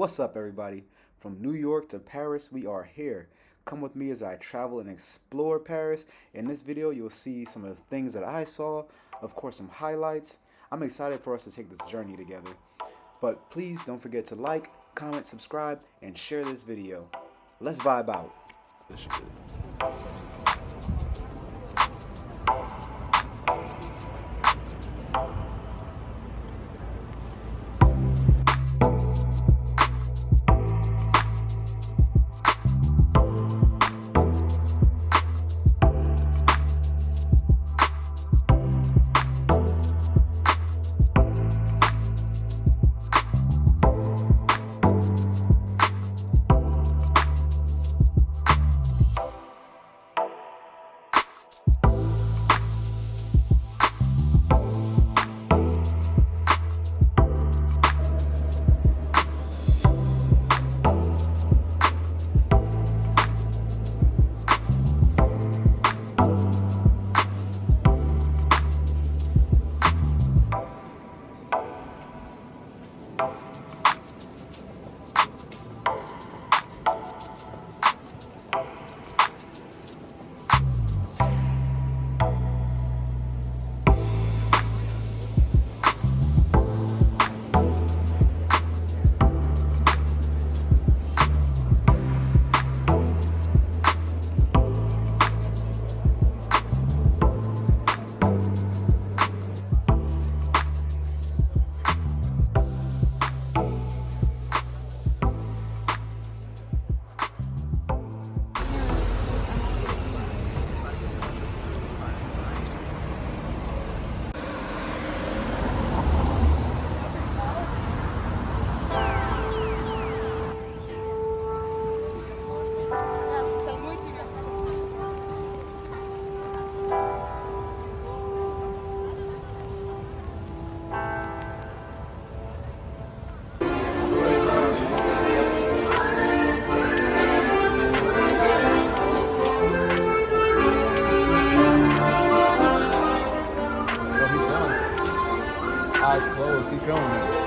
What's up, everybody? From New York to Paris, we are here. Come with me as I travel and explore Paris. In this video, you'll see some of the things that I saw, of course, some highlights. I'm excited for us to take this journey together. But please don't forget to like, comment, subscribe, and share this video. Let's vibe out. Eyes closed, he filming it.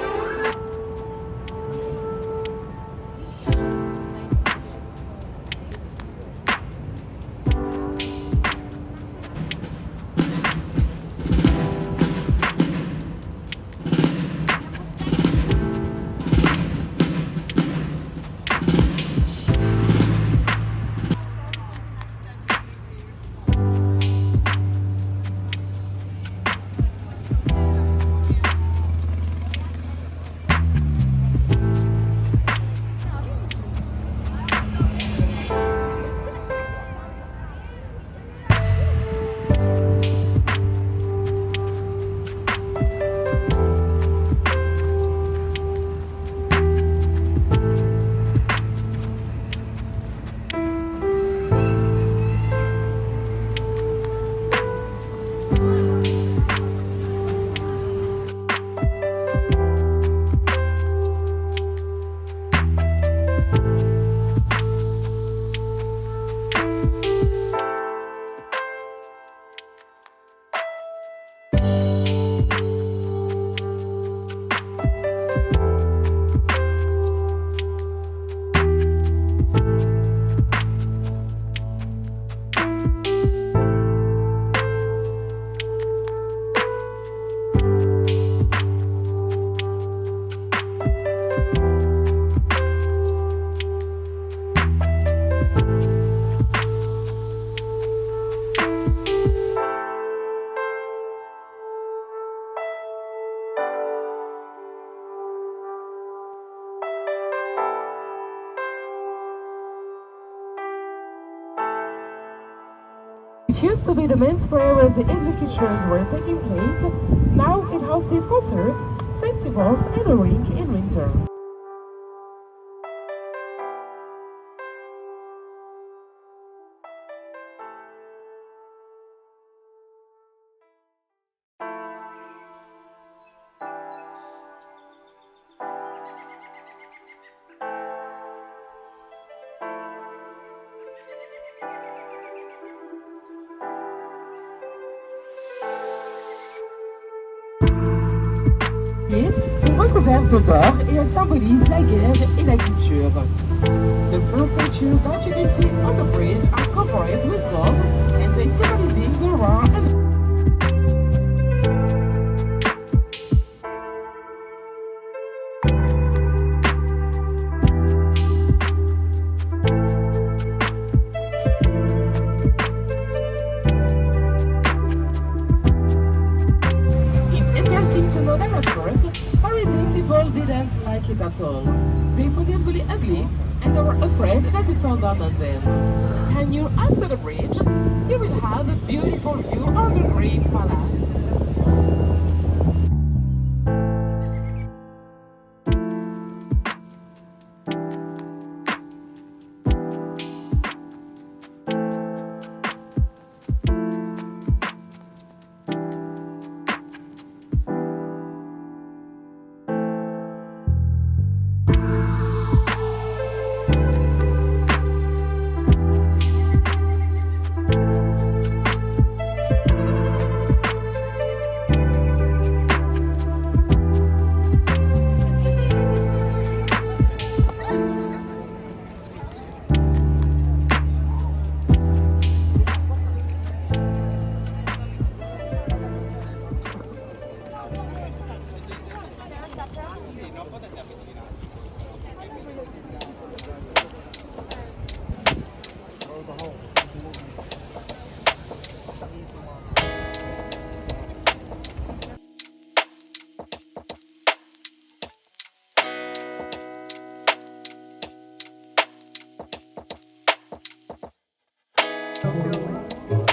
It used to be the main square where the executions were taking place. Now it houses concerts, festivals, and a rink in winter. recouverte d'or et elle symbolise la guerre et la culture. The first statues that you can see on the bridge are covered with gold and they symbolizing the war and it's interesting to know that at first, Parisian people didn't like it at all. They found it really ugly and they were afraid that it fell down on them. And you after the bridge, you will have a beautiful view of the Great Palace.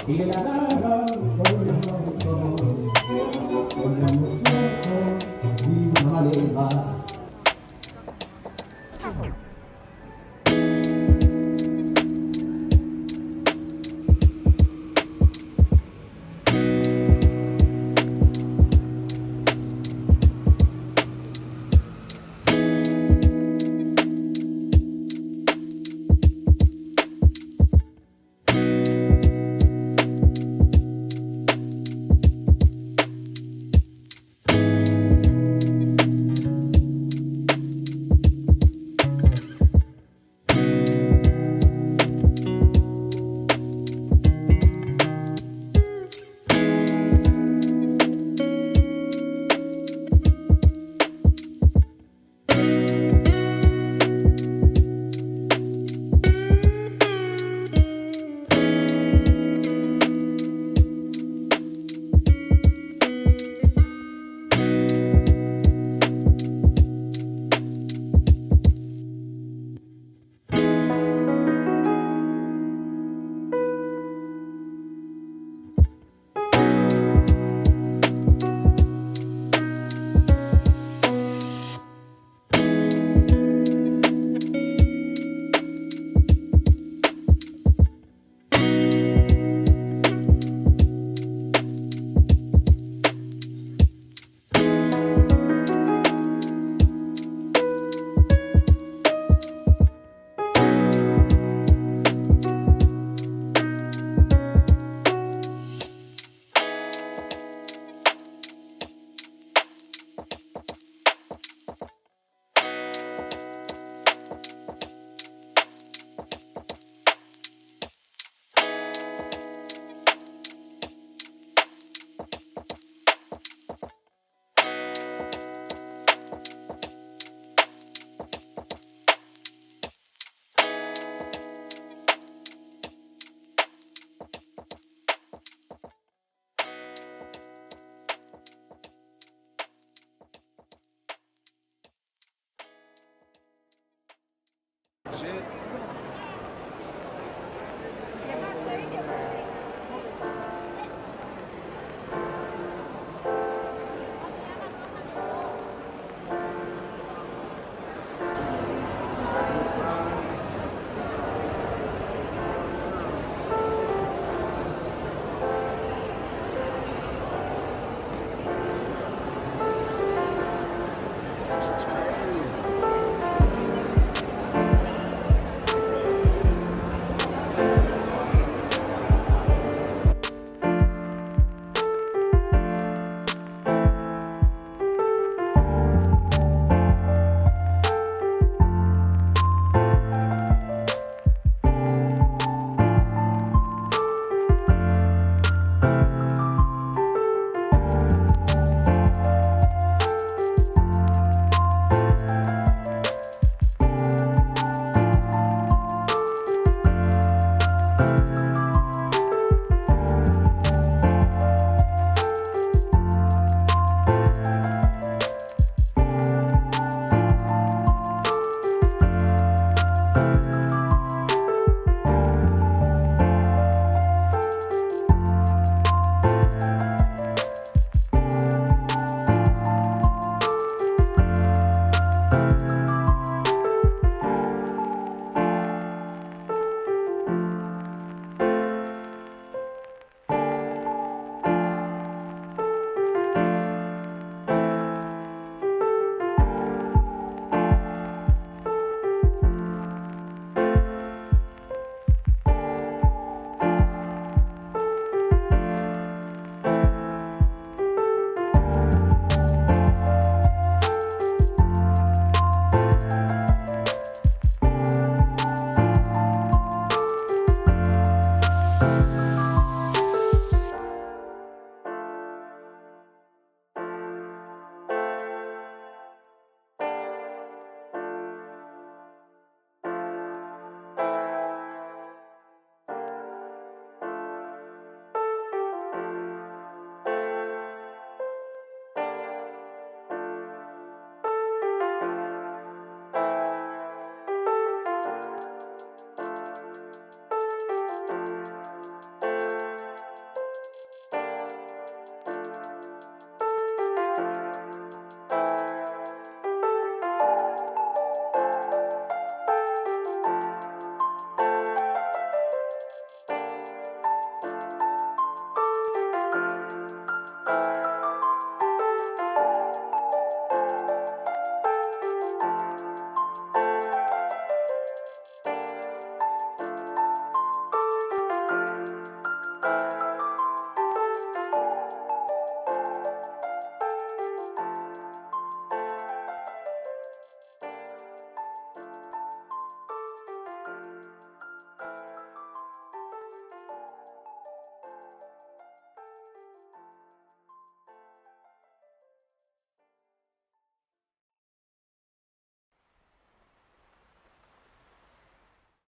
Y le